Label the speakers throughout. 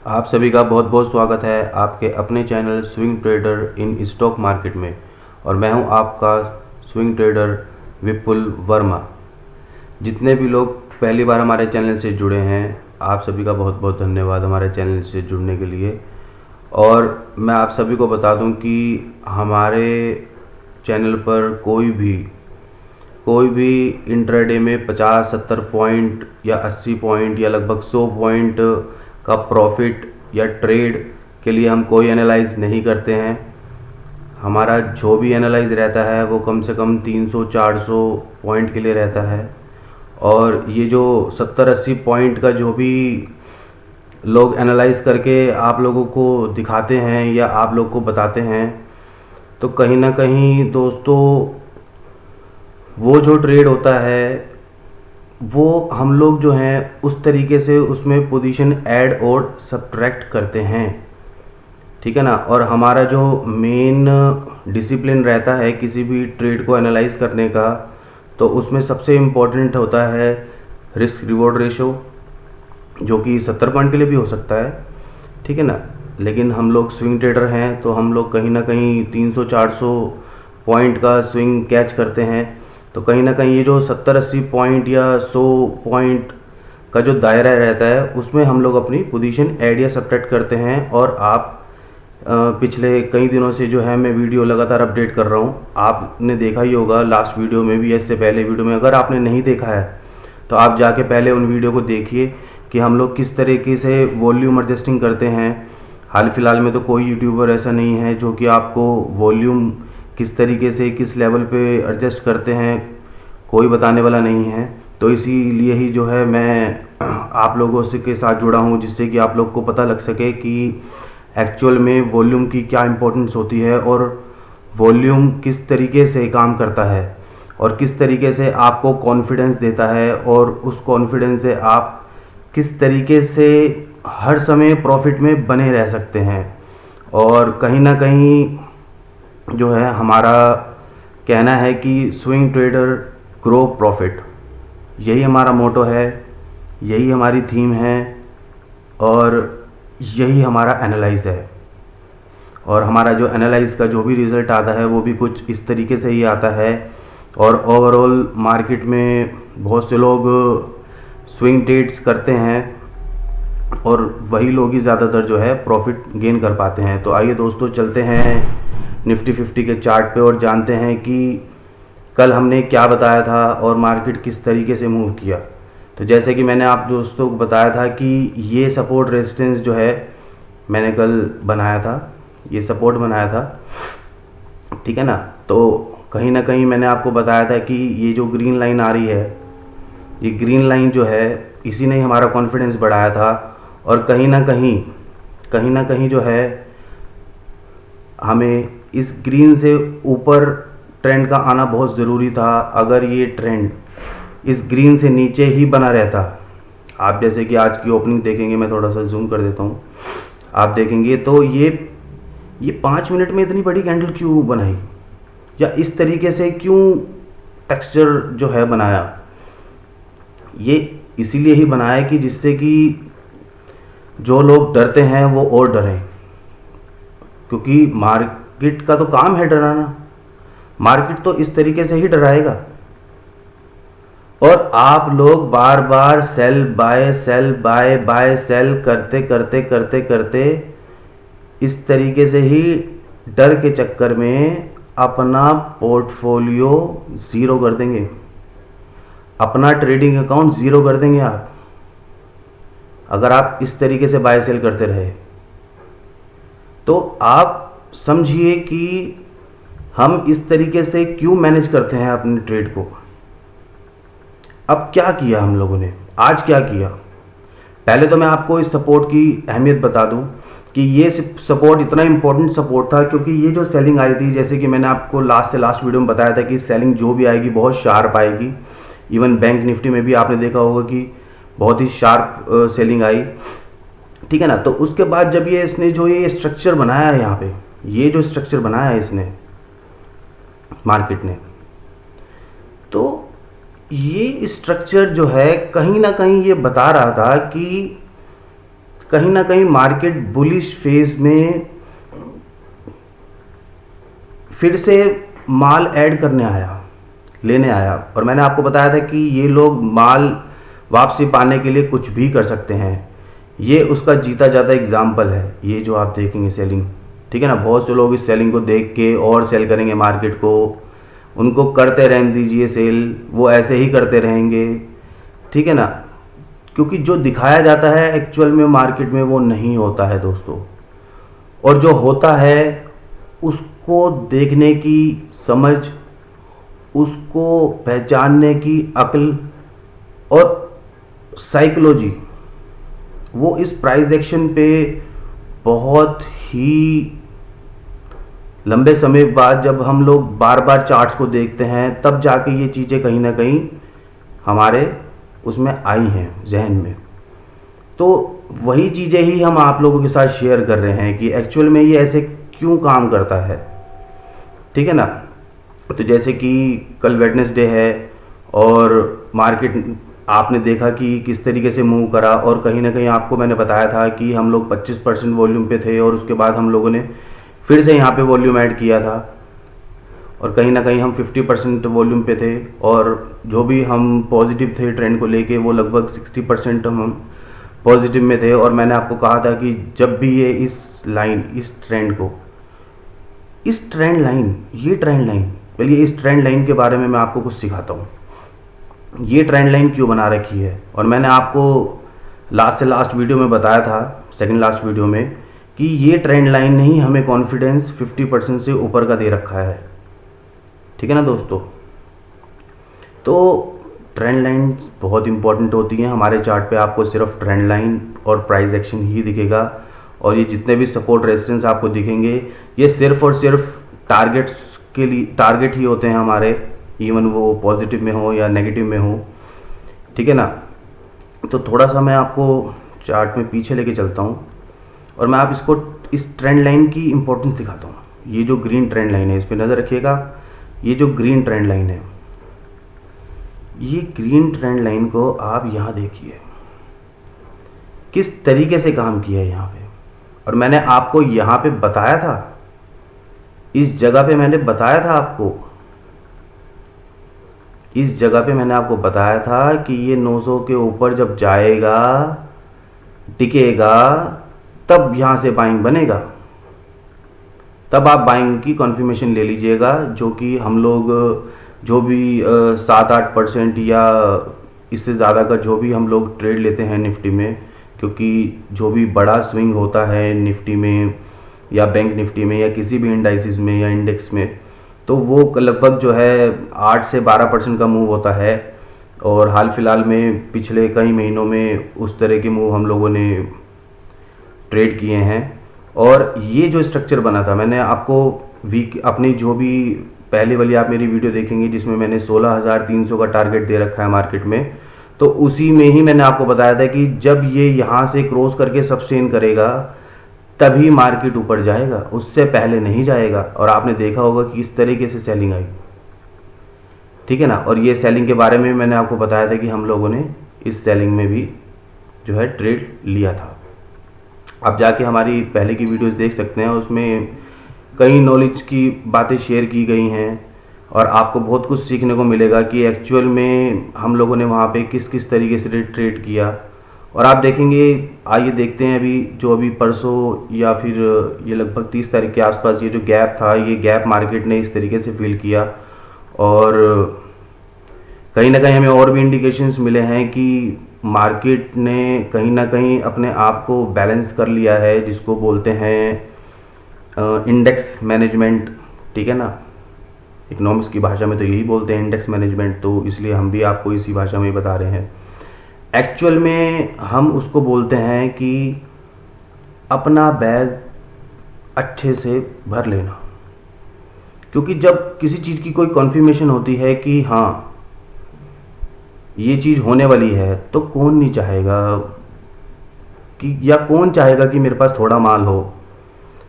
Speaker 1: आप सभी का बहुत बहुत स्वागत है आपके अपने channel swing trader in stock market में। और मैं हूं आपका स्विंग ट्रेडर विपुल वर्मा। जितने भी लोग पहली बार हमारे चैनल से जुड़े हैं, आप सभी का बहुत बहुत धन्यवाद हमारे चैनल से जुड़ने के लिए। और मैं आप सभी को बता दूं कि हमारे चैनल पर कोई भी इंट्राडे में 50-70 पॉइंट या 80 पॉइंट या लगभग 100 पॉइंट का प्रॉफिट या ट्रेड के लिए हम कोई एनालाइज नहीं करते हैं। हमारा जो भी एनालाइज रहता है वो कम से कम 300-400 पॉइंट के लिए रहता है। और ये जो 70-80 पॉइंट का जो भी लोग एनालाइज करके आप लोगों को दिखाते हैं या आप लोग को बताते हैं, तो कहीं ना कहीं दोस्तों वो जो ट्रेड होता है वो हम लोग जो हैं उस तरीके से उसमें पोजीशन ऐड और सब्ट्रैक्ट करते हैं, ठीक है ना। और हमारा जो मेन डिसिप्लिन रहता है किसी भी ट्रेड को एनालाइज करने का, तो उसमें सबसे इम्पोर्टेंट होता है रिस्क रिवॉर्ड रेशो, जो कि 70 पॉइंट के लिए भी हो सकता है, ठीक है ना। लेकिन हम लोग स्विंग ट्रेडर हैं तो हम लोग कहीं ना कहीं 300-400 पॉइंट का स्विंग कैच करते हैं। तो कहीं ना कहीं ये जो 70-80 पॉइंट या 100 पॉइंट का जो दायरा रहता है उसमें हम लोग अपनी पोजीशन ऐड या सब्ट्रैक्ट करते हैं। और आप पिछले कई दिनों से जो है मैं वीडियो लगातार अपडेट कर रहा हूँ। आपने देखा ही होगा लास्ट वीडियो में भी, इससे पहले वीडियो में। अगर आपने नहीं देखा है तो आप जाके पहले उन वीडियो को देखिए कि हम लोग किस तरीके से वॉल्यूम एडजस्टिंग करते हैं। हाल फिलहाल में तो कोई यूट्यूबर ऐसा नहीं है जो कि आपको वॉल्यूम किस तरीके से किस लेवल पे एडजस्ट करते हैं, कोई बताने वाला नहीं है। तो इसीलिए ही जो है मैं आप लोगों से के साथ जुड़ा हूँ, जिससे कि आप लोग को पता लग सके कि एक्चुअल में वॉल्यूम की क्या इम्पोर्टेंस होती है और वॉल्यूम किस तरीके से काम करता है और किस तरीके से आपको कॉन्फिडेंस देता है, और उस कॉन्फिडेंस से आप किस तरीके से हर समय प्रॉफिट में बने रह सकते हैं। और कहीं ना कहीं जो है हमारा कहना है कि स्विंग ट्रेडर ग्रो प्रॉफिट, यही हमारा मोटो है, यही हमारी थीम है और यही हमारा एनालाइज है। और हमारा जो एनालाइज का जो भी रिज़ल्ट आता है वो भी कुछ इस तरीके से ही आता है। और ओवरऑल मार्केट में बहुत से लोग स्विंग ट्रेड्स करते हैं और वही लोग ही ज़्यादातर जो है प्रॉफिट गेन कर पाते हैं। तो आइए दोस्तों चलते हैं निफ्टी 50 के चार्ट पे और जानते हैं कि कल हमने क्या बताया था और मार्केट किस तरीके से मूव किया। तो जैसे कि मैंने आप दोस्तों को बताया था कि ये सपोर्ट रेजिस्टेंस जो है मैंने कल बनाया था, ये सपोर्ट बनाया था, ठीक है ना। तो कहीं ना कहीं मैंने आपको बताया था कि ये जो ग्रीन लाइन आ रही है, ये ग्रीन लाइन जो है इसी ने हमारा कॉन्फिडेंस बढ़ाया था। और कहीं ना कहीं जो है हमें इस ग्रीन से ऊपर ट्रेंड का आना बहुत ज़रूरी था। अगर ये ट्रेंड इस ग्रीन से नीचे ही बना रहता, आप जैसे कि आज की ओपनिंग देखेंगे, मैं थोड़ा सा जूम कर देता हूँ, आप देखेंगे तो ये 5 मिनट में इतनी बड़ी कैंडल क्यों बनाई या इस तरीके से क्यों टेक्सचर जो है बनाया। ये इसीलिए ही बनाया कि जिससे कि जो लोग डरते हैं वो और डरें, क्योंकि मार्केट का तो काम है डराना। मार्केट तो इस तरीके से ही डराएगा और आप लोग बार बार सेल बाय सेल करते करते करते करते इस तरीके से ही डर के चक्कर में अपना पोर्टफोलियो ज़ीरो कर देंगे, अपना ट्रेडिंग अकाउंट ज़ीरो कर देंगे आप, अगर आप इस तरीके से बाय सेल करते रहे। तो आप समझिए कि हम इस तरीके से क्यों मैनेज करते हैं अपने ट्रेड को। अब क्या किया हम लोगों ने, आज क्या किया। पहले तो मैं आपको इस सपोर्ट की अहमियत बता दूं कि ये सपोर्ट इतना इम्पोर्टेंट सपोर्ट था क्योंकि ये जो सेलिंग आई थी, जैसे कि मैंने आपको लास्ट वीडियो में बताया था कि सेलिंग जो भी आएगी बहुत शार्प आएगी। इवन बैंक निफ्टी में भी आपने देखा होगा कि बहुत ही शार्प सेलिंग आई, ठीक है ना। तो उसके बाद जब इसने जो ये स्ट्रक्चर बनाया है, यहाँ पे ये जो स्ट्रक्चर बनाया है इसने मार्केट ने, तो ये स्ट्रक्चर जो है कहीं ना कहीं ये बता रहा था कि कहीं ना कहीं मार्केट बुलिश फेज में फिर से माल ऐड करने आया, लेने आया। और मैंने आपको बताया था कि ये लोग माल वापसी पाने के लिए कुछ भी कर सकते हैं। ये उसका जीता जाता एग्जाम्पल है, ये जो आप देखेंगे सेलिंग, ठीक है ना। बहुत से लोग इस सेलिंग को देख के और सेल करेंगे मार्केट को, उनको करते रहने दीजिए सेल, वो ऐसे ही करते रहेंगे, ठीक है ना। क्योंकि जो दिखाया जाता है एक्चुअल में मार्केट में वो नहीं होता है दोस्तों, और जो होता है उसको देखने की समझ, उसको पहचानने की अक्ल और साइकोलॉजी, वो इस प्राइस एक्शन पे बहुत ही लंबे समय बाद जब हम लोग बार बार चार्ट्स को देखते हैं तब जाके ये चीज़ें कहीं ना कहीं हमारे उसमें आई हैं जहन में। तो वही चीज़ें ही हम आप लोगों के साथ शेयर कर रहे हैं कि एक्चुअल में ये ऐसे क्यों काम करता है, ठीक है ना। तो जैसे कि कल वेडनेसडे है और मार्केट आपने देखा कि किस तरीके से मूव करा, और कहीं ना कहीं आपको मैंने बताया था कि हम लोग 25% वॉल्यूम पे थे और उसके बाद हम लोगों ने फिर से यहाँ पे वॉल्यूम ऐड किया था, और कहीं ना कहीं हम 50% वॉल्यूम पे थे, और जो भी हम पॉजिटिव थे ट्रेंड को लेके वो लगभग 60% हम पॉजिटिव में थे। और मैंने आपको कहा था कि जब भी ये इस लाइन, इस ट्रेंड को, इस ट्रेंड लाइन, ये ट्रेंड लाइन, चलिए इस ट्रेंड लाइन के बारे में मैं आपको कुछ सिखाता हूँ। ये ट्रेंड लाइन क्यों बना रखी है, और मैंने आपको लास्ट से लास्ट वीडियो में बताया था, सेकंड लास्ट वीडियो में, कि ये ट्रेंड लाइन ने ही हमें कॉन्फिडेंस 50% से ऊपर का दे रखा है, ठीक है ना दोस्तों। तो ट्रेंड लाइन्स बहुत इंपॉर्टेंट होती हैं हमारे चार्ट पे। आपको सिर्फ ट्रेंड लाइन और प्राइस एक्शन ही दिखेगा, और ये जितने भी सपोर्ट रेजिस्टेंस आपको दिखेंगे ये सिर्फ और सिर्फ टारगेट्स के लिए, टारगेट ही होते हैं हमारे, इवन वो पॉजिटिव में हो या नेगेटिव में हो, ठीक है ना। तो थोड़ा सा मैं आपको चार्ट में पीछे लेके चलता हूँ और मैं आप इसको, इस ट्रेंड लाइन की इंपॉर्टेंस दिखाता हूँ। ये जो ग्रीन ट्रेंड लाइन है इस पर नज़र रखिएगा। ये जो ग्रीन ट्रेंड लाइन है, ये ग्रीन ट्रेंड लाइन को आप यहाँ देखिए किस तरीके से काम किया है यहाँ पे। और मैंने आपको यहाँ पे बताया था, इस जगह पे मैंने बताया था आपको, इस जगह पे मैंने आपको बताया था कि ये 900 के ऊपर जब जाएगा, टिकेगा, तब यहाँ से बाइंग बनेगा, तब आप बाइंग की कन्फर्मेशन ले लीजिएगा। जो कि हम लोग जो भी 7-8% या इससे ज़्यादा का जो भी हम लोग ट्रेड लेते हैं निफ्टी में, क्योंकि जो भी बड़ा स्विंग होता है निफ्टी में या बैंक निफ्टी में या किसी भी इंडाइसिस में या इंडेक्स में, तो वो लगभग जो है 8 से 12% का मूव होता है। और हाल फिलहाल में पिछले कई महीनों में उस तरह के मूव हम लोगों ने ट्रेड किए हैं। और ये जो स्ट्रक्चर बना था, मैंने आपको वीक अपनी जो भी पहले वाली आप मेरी वीडियो देखेंगे जिसमें मैंने 16,300 का टारगेट दे रखा है मार्केट में, तो उसी में ही मैंने आपको बताया था कि जब ये यहाँ से क्रॉस करके सस्टेन करेगा तभी मार्केट ऊपर जाएगा, उससे पहले नहीं जाएगा। और आपने देखा होगा कि इस तरीके से सेलिंग आई, ठीक है ना। और ये सेलिंग के बारे में मैंने आपको बताया था कि हम लोगों ने इस सेलिंग में भी जो है ट्रेड लिया था। आप जाके हमारी पहले की वीडियोस देख सकते हैं, उसमें कई नॉलेज की बातें शेयर की गई हैं और आपको बहुत कुछ सीखने को मिलेगा कि एक्चुअल में हम लोगों ने वहाँ पे किस किस तरीके से ट्रेड किया। और आप देखेंगे, आइए देखते हैं अभी परसों या फिर ये लगभग 30 तारीख के आसपास ये जो गैप था, ये गैप मार्केट ने इस तरीके से फील किया। और कहीं ना कहीं हमें और भी इंडिकेशंस मिले हैं कि मार्केट ने कहीं ना कहीं अपने आप को बैलेंस कर लिया है, जिसको बोलते हैं इंडेक्स मैनेजमेंट, ठीक है ना। इकोनॉमिक्स की भाषा में तो यही बोलते हैं इंडेक्स मैनेजमेंट, तो इसलिए हम भी आपको इसी भाषा में बता रहे हैं। एक्चुअल में हम उसको बोलते हैं कि अपना बैग अच्छे से भर लेना। क्योंकि जब किसी चीज़ की कोई कन्फर्मेशन होती है कि हाँ ये चीज़ होने वाली है, तो कौन नहीं चाहेगा कि, या कौन चाहेगा कि मेरे पास थोड़ा माल हो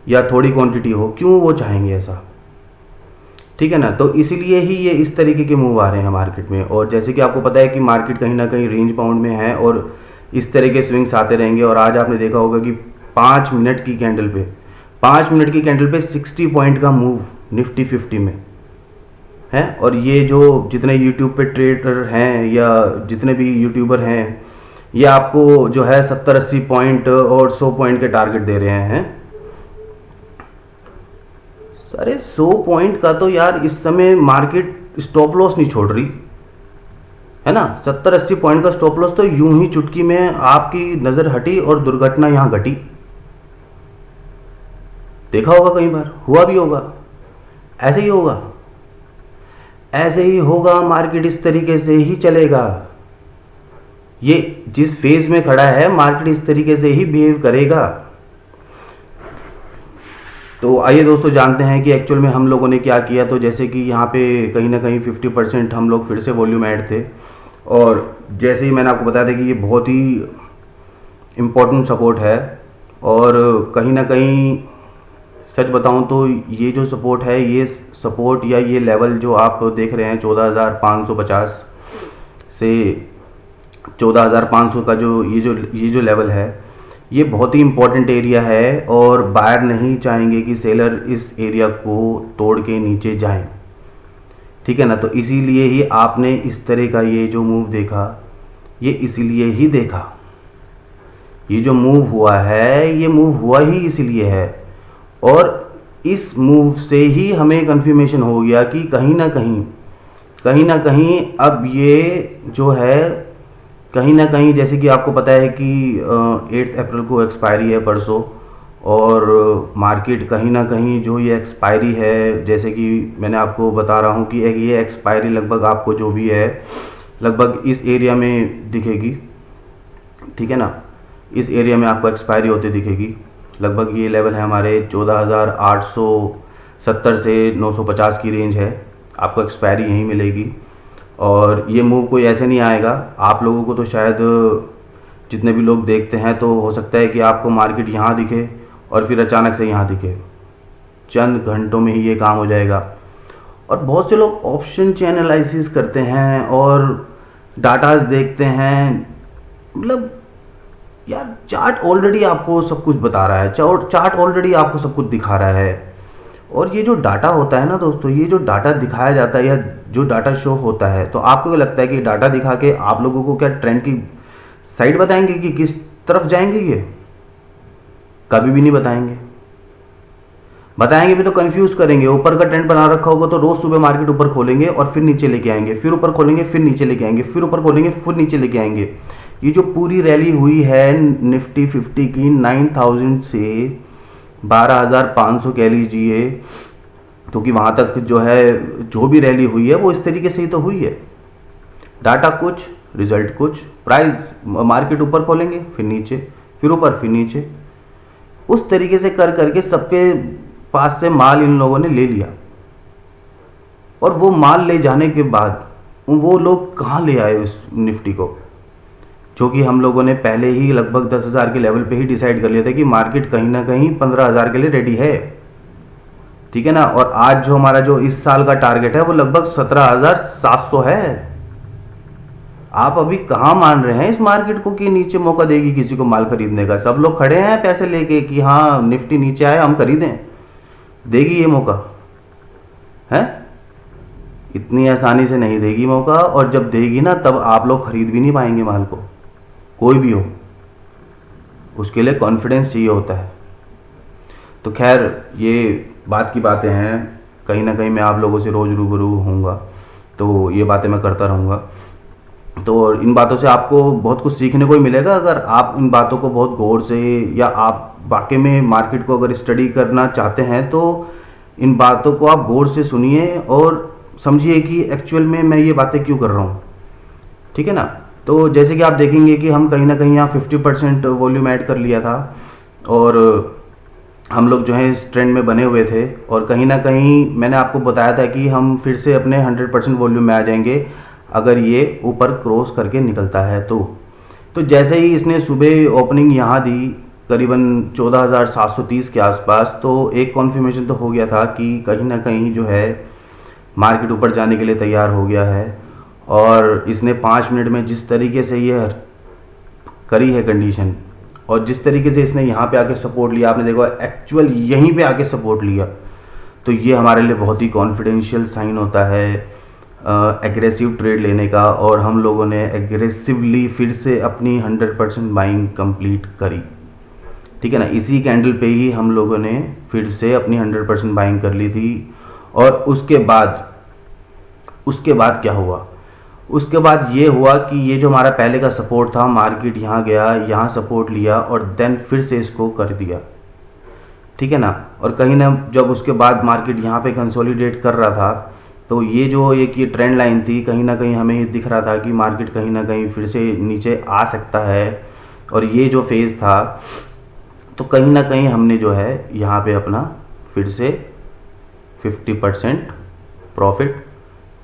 Speaker 1: या थोड़ी क्वांटिटी हो, क्यों वो चाहेंगे ऐसा, ठीक है ना। तो इसीलिए ही ये इस तरीके के मूव आ रहे हैं मार्केट में। और जैसे कि आपको पता है कि मार्केट कहीं ना कहीं रेंज बाउंड में है और इस तरह के स्विंग्स आते रहेंगे। और आज आपने देखा होगा कि 5 मिनट की कैंडल पे 60 पॉइंट का मूव निफ्टी 50 में है। और ये जो जितने यूट्यूब पे ट्रेडर हैं या जितने भी यूट्यूबर हैं, ये आपको जो है 70-80 पॉइंट और 100 पॉइंट के टारगेट दे रहे हैं। अरे 100 पॉइंट का तो यार इस समय मार्केट स्टॉप लॉस नहीं छोड़ रही है ना। 70-80 पॉइंट का स्टॉप लॉस तो यूं ही चुटकी में आपकी नज़र हटी और दुर्घटना यहाँ घटी। देखा होगा, कई बार हुआ भी होगा। ऐसे ही होगा मार्केट इस तरीके से ही चलेगा। ये जिस फेज में खड़ा है मार्केट इस तरीके से ही बिहेव करेगा। तो आइए दोस्तों जानते हैं कि एक्चुअल में हम लोगों ने क्या किया। तो जैसे कि यहाँ पे कहीं ना कहीं 50% हम लोग फिर से वॉल्यूम ऐड थे, और जैसे ही मैंने आपको बताया था कि ये बहुत ही इम्पोर्टेंट सपोर्ट है। और कहीं ना कहीं सच बताऊँ तो ये जो सपोर्ट है, ये सपोर्ट या ये लेवल जो आप देख रहे हैं 14,550 से 14,500 का ये जो लेवल है, ये बहुत ही इम्पोर्टेंट एरिया है। और बायर नहीं चाहेंगे कि सेलर इस एरिया को तोड़ के नीचे जाए, ठीक है ना। तो इसीलिए ही आपने इस तरह का ये जो मूव देखा, ये इसीलिए ही देखा। ये जो मूव हुआ है, ये मूव हुआ ही इसीलिए है। और इस मूव से ही हमें कन्फर्मेशन हो गया कि कहीं ना कहीं अब ये जो है, कहीं ना कहीं जैसे कि आपको पता है कि 8 अप्रैल को एक्सपायरी है परसों। और मार्केट कहीं ना कहीं जो ये एक्सपायरी है, जैसे कि मैंने आपको बता रहा हूँ कि ये एक्सपायरी लगभग आपको जो भी है लगभग इस एरिया में दिखेगी, ठीक है ना। इस एरिया में आपको एक्सपायरी होते दिखेगी। लगभग ये लेवल है हमारे 14,870 से 950 की रेंज है, आपको एक्सपायरी यहीं मिलेगी। और ये मूव कोई ऐसे नहीं आएगा। आप लोगों को तो शायद जितने भी लोग देखते हैं, तो हो सकता है कि आपको मार्केट यहाँ दिखे और फिर अचानक से यहाँ दिखे। चंद घंटों में ही ये काम हो जाएगा। और बहुत से लोग ऑप्शन चेन एनालिसिस करते हैं और डाटाज देखते हैं। मतलब यार चार्ट ऑलरेडी आपको सब कुछ बता रहा है, चार्ट ऑलरेडी आपको सब कुछ दिखा रहा है। और ये जो डाटा होता है ना दोस्तों, ये जो डाटा दिखाया जाता है या जो डाटा शो होता है, तो आपको क्या लगता है कि डाटा दिखा के आप लोगों को क्या ट्रेंड की साइड बताएंगे कि किस तरफ जाएंगे? ये कभी भी नहीं बताएंगे भी तो कंफ्यूज करेंगे। ऊपर का ट्रेंड बना रखा होगा तो रोज सुबह मार्केट ऊपर खोलेंगे और फिर नीचे लेके आएंगे, फिर ऊपर खोलेंगे फिर नीचे लेके आएंगे, फिर ऊपर खोलेंगे फिर नीचे लेके आएंगे। ये जो पूरी रैली हुई है निफ्टी 50 की 9,000 से 12,500 कह लीजिए, क्योंकि वहाँ तक जो है जो भी रैली हुई है वो इस तरीके से ही तो हुई है। डाटा कुछ, रिजल्ट कुछ, प्राइस मार्केट ऊपर खोलेंगे फिर नीचे, फिर ऊपर फिर नीचे, उस तरीके से कर करके सबके पास से माल इन लोगों ने ले लिया। और वो माल ले जाने के बाद वो लोग कहाँ ले आए उस निफ्टी को, जो कि हम लोगों ने पहले ही लगभग 10,000 के लेवल पे ही डिसाइड कर लिया था कि मार्केट कहीं ना कहीं 15,000 के लिए रेडी है, ठीक है ना। और आज जो हमारा जो इस साल का टारगेट है वो लगभग 17,700 है। आप अभी कहाँ मान रहे हैं इस मार्केट को कि नीचे मौका देगी किसी को माल खरीदने का? सब लोग खड़े हैं पैसे लेके कि हाँ निफ्टी नीचे आए हम खरीदें। देगी ये मौका है? इतनी आसानी से नहीं देगी मौका। और जब देगी ना तब आप लोग खरीद भी नहीं पाएंगे माल को, कोई भी हो। उसके लिए कॉन्फिडेंस चाहिए होता है। तो खैर ये बात की बातें हैं, कहीं ना कहीं मैं आप लोगों से रोज़ रूबरू होऊंगा, तो ये बातें मैं करता रहूँगा। तो इन बातों से आपको बहुत कुछ सीखने को ही मिलेगा अगर आप इन बातों को बहुत गौर से, या आप वाकई में मार्केट को अगर स्टडी करना चाहते हैं तो इन बातों को आप गौर से सुनिए और समझिए कि एक्चुअल में मैं ये बातें क्यों कर रहा हूँ, ठीक है ना। तो जैसे कि आप देखेंगे कि हम कहीं ना कहीं यहाँ 50% वॉल्यूम ऐड कर लिया था और हम लोग जो है इस ट्रेंड में बने हुए थे। और कहीं ना कहीं मैंने आपको बताया था कि हम फिर से अपने 100% वॉल्यूम में आ जाएंगे अगर ये ऊपर क्रॉस करके निकलता है तो जैसे ही इसने सुबह ओपनिंग यहाँ दी करीबन 14,730 के आसपास, तो एक कॉन्फर्मेशन तो हो गया था कि कहीं ना कहीं जो है मार्केट ऊपर जाने के लिए तैयार हो गया है। और इसने 5 मिनट में जिस तरीके से ये करी है कंडीशन, और जिस तरीके से इसने यहाँ पे आके सपोर्ट लिया, आपने देखा एक्चुअल यहीं पे आके सपोर्ट लिया, तो ये हमारे लिए बहुत ही कॉन्फिडेंशियल साइन होता है एग्रेसिव ट्रेड लेने का। और हम लोगों ने एग्रेसिवली फिर से अपनी 100% बाइंग कंप्लीट करी, ठीक है ना। इसी कैंडल पे ही हम लोगों ने फिर से अपनी 100% बाइंग कर ली थी। और उसके बाद क्या हुआ? उसके बाद ये हुआ कि ये जो हमारा पहले का सपोर्ट था, मार्केट यहाँ गया, यहाँ सपोर्ट लिया और देन फिर से इसको कर दिया, ठीक है ना। और कहीं ना जब उसके बाद मार्केट यहाँ पे कंसोलिडेट कर रहा था, तो ये जो एक ये ट्रेंड लाइन थी, कहीं ना कहीं हमें ये दिख रहा था कि मार्केट कहीं ना कहीं फिर से नीचे आ सकता है। और ये जो फेज़ था, तो कहीं ना कहीं हमने जो है यहाँ पे अपना फिर से 50% प्रॉफिट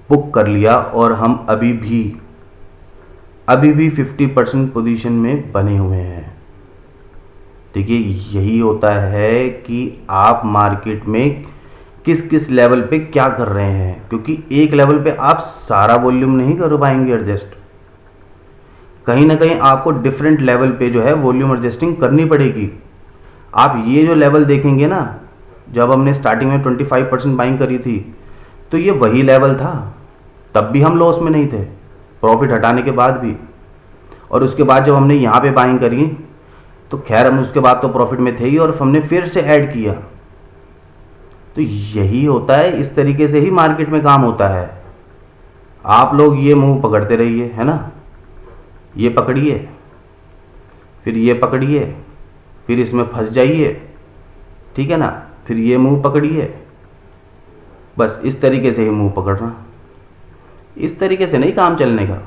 Speaker 1: बुक कर लिया। और हम अभी भी 50% पोजीशन में बने हुए हैं। देखिए, यही होता है कि आप मार्केट में किस किस लेवल पे क्या कर रहे हैं, क्योंकि एक लेवल पे आप सारा वॉल्यूम नहीं कर पाएंगे एडजस्ट। कहीं ना कहीं आपको डिफरेंट लेवल पे जो है वॉल्यूम एडजस्टिंग करनी पड़ेगी। आप ये जो लेवल देखेंगे ना, जब हमने स्टार्टिंग में 25% बाइंग करी थी, तो ये वही लेवल था। तब भी हम लॉस में नहीं थे, प्रॉफिट हटाने के बाद भी। और उसके बाद जब हमने यहाँ पे बाइंग करी, तो खैर हम उसके बाद तो प्रॉफिट में थे ही, और हमने फिर से ऐड किया। तो यही होता है, इस तरीके से ही मार्केट में काम होता है। आप लोग ये मूव पकड़ते रहिए, है ना, ये पकड़िए, फिर ये पकड़िए, फिर इसमें फंस जाइए, ठीक है ना, फिर ये मूव पकड़िए। बस इस तरीके से ही मूव पकड़ना, इस तरीके से नहीं काम चलने का,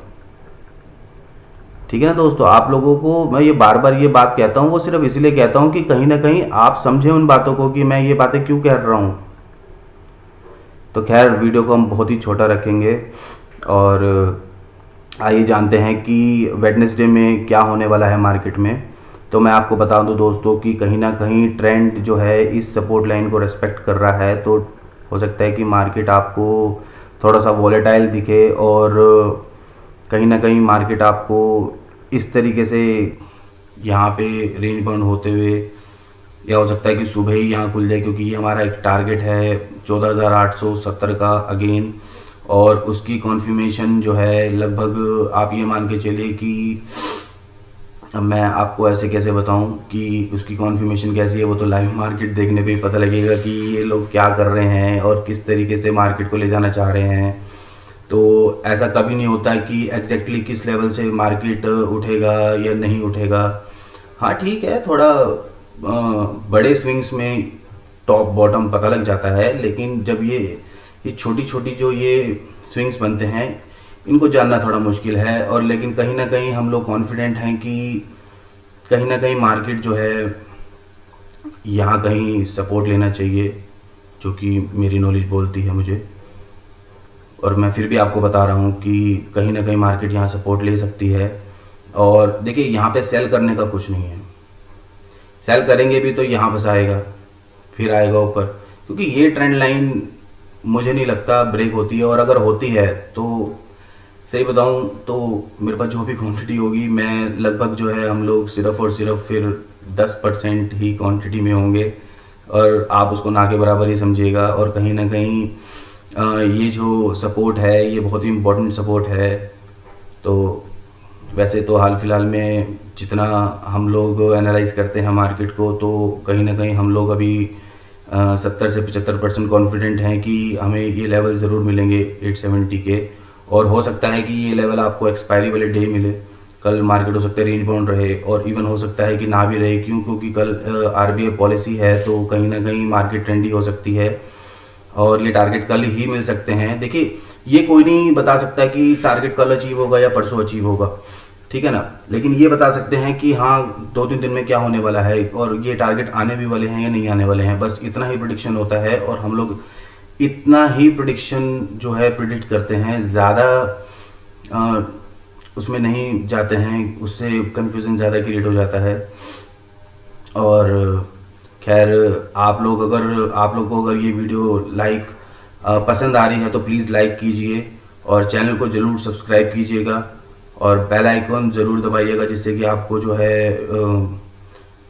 Speaker 1: ठीक है ना दोस्तों। आप लोगों को मैं ये बार बार ये बात कहता हूँ, वो सिर्फ इसलिए कहता हूँ कि कहीं ना कहीं आप समझें उन बातों को कि मैं ये बातें क्यों कह रहा हूँ। तो खैर, वीडियो को हम बहुत ही छोटा रखेंगे और आइए जानते हैं कि वेडनेसडे में क्या होने वाला है मार्केट में। तो मैं आपको बता दूं दोस्तों कि कहीं ना कहीं ट्रेंड जो है इस सपोर्ट लाइन को रेस्पेक्ट कर रहा है। तो हो सकता है कि मार्केट आपको थोड़ा सा वॉलेटाइल दिखे, और कहीं ना कहीं मार्केट आपको इस तरीके से यहाँ पे रेंज बाउंड होते हुए, या हो सकता है कि सुबह ही यहाँ खुल जाए, क्योंकि ये हमारा एक टारगेट है 14,870 का अगेन। और उसकी कॉन्फर्मेशन जो है लगभग आप ये मान के चलिए कि मैं आपको ऐसे कैसे बताऊं कि उसकी कॉन्फर्मेशन कैसी है, वो तो लाइव मार्केट देखने पे ही पता लगेगा कि ये लोग क्या कर रहे हैं और किस तरीके से मार्केट को ले जाना चाह रहे हैं। तो ऐसा कभी नहीं होता कि एग्जैक्टली किस लेवल से मार्केट उठेगा या नहीं उठेगा। हाँ ठीक है, थोड़ा बड़े स्विंग्स में टॉप बॉटम पता लग जाता है, लेकिन जब ये छोटी छोटी जो ये स्विंग्स बनते हैं, इनको जानना थोड़ा मुश्किल है। और लेकिन कहीं ना कहीं हम लोग कॉन्फिडेंट हैं कि कहीं ना कहीं मार्केट जो है यहाँ कहीं सपोर्ट लेना चाहिए, जो कि मेरी नॉलेज बोलती है मुझे। और मैं फिर भी आपको बता रहा हूँ कि कहीं ना कहीं मार्केट यहाँ सपोर्ट ले सकती है। और देखिए, यहाँ पे सेल करने का कुछ नहीं है, सेल करेंगे भी तो यहाँ फंस आएगा, फिर आएगा ऊपर, क्योंकि ये ट्रेंड लाइन मुझे नहीं लगता ब्रेक होती है। और अगर होती है तो सही बताऊं तो मेरे पास जो भी क्वांटिटी होगी, मैं लगभग जो है हम लोग सिर्फ और सिर्फ फिर 10% ही क्वांटिटी में होंगे, और आप उसको ना के बराबर ही समझिएगा। और कहीं ना कहीं ये जो सपोर्ट है ये बहुत ही इम्पोर्टेंट सपोर्ट है। तो वैसे तो हाल फिलहाल में जितना हम लोग एनालाइज करते हैं मार्केट को, तो कहीं ना कहीं हम लोग अभी 70 से 75% कॉन्फिडेंट हैं कि हमें ये लेवल ज़रूर मिलेंगे 870 के। और हो सकता है कि ये लेवल आपको एक्सपायरी वाले डे मिले, कल मार्केट हो सकता है रेंज बाउंड रहे, और इवन हो सकता है कि ना भी रहे। क्योंकि कल RBI पॉलिसी है, तो कहीं ना कहीं मार्केट ट्रेंडी हो सकती है और ये टारगेट कल ही मिल सकते हैं। देखिए, ये कोई नहीं बता सकता कि टारगेट कल अचीव होगा या परसों अचीव होगा, ठीक है ना, लेकिन ये बता सकते हैं कि हाँ 2-3 दिन में क्या होने वाला है, और ये टारगेट आने भी वाले हैं या नहीं आने वाले हैं। बस इतना ही प्रेडिक्शन होता है, और हम लोग इतना ही प्रेडिक्शन जो है प्रिडिक्ट करते हैं, ज़्यादा उसमें नहीं जाते हैं, उससे कंफ्यूजन ज़्यादा क्रिएट हो जाता है। और खैर, आप लोग को अगर ये वीडियो पसंद आ रही है तो प्लीज़ लाइक कीजिए और चैनल को ज़रूर सब्सक्राइब कीजिएगा। और बेल आइकॉन ज़रूर दबाइएगा, जिससे कि आपको जो है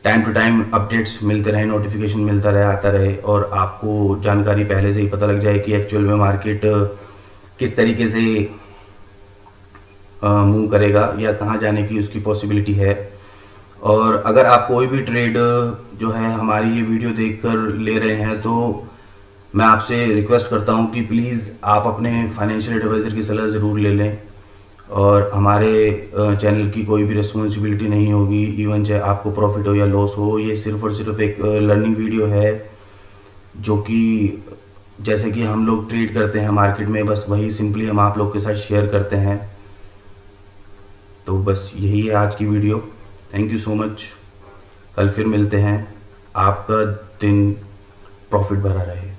Speaker 1: टाइम टू टाइम अपडेट्स मिलते रहे, नोटिफिकेशन मिलता रहे, आता रहे, और आपको जानकारी पहले से ही पता लग जाए कि एक्चुअल में मार्केट किस तरीके से मूव करेगा या कहाँ जाने की उसकी पॉसिबिलिटी है। और अगर आप कोई भी ट्रेड जो है हमारी ये वीडियो देखकर ले रहे हैं, तो मैं आपसे रिक्वेस्ट करता हूँ कि प्लीज़ आप अपने फाइनेंशियल एडवाइज़र की सलाह ज़रूर ले लें, और हमारे चैनल की कोई भी रिस्पॉन्सिबिलिटी नहीं होगी, इवन चाहे आपको प्रॉफिट हो या लॉस हो। ये सिर्फ और सिर्फ एक लर्निंग वीडियो है, जो कि जैसे कि हम लोग ट्रेड करते हैं मार्केट में, बस वही सिंपली हम आप लोग के साथ शेयर करते हैं। तो बस यही है आज की video. Thank you so much. कल फिर मिलते हैं। आपका दिन प्रॉफिट भरा रहे।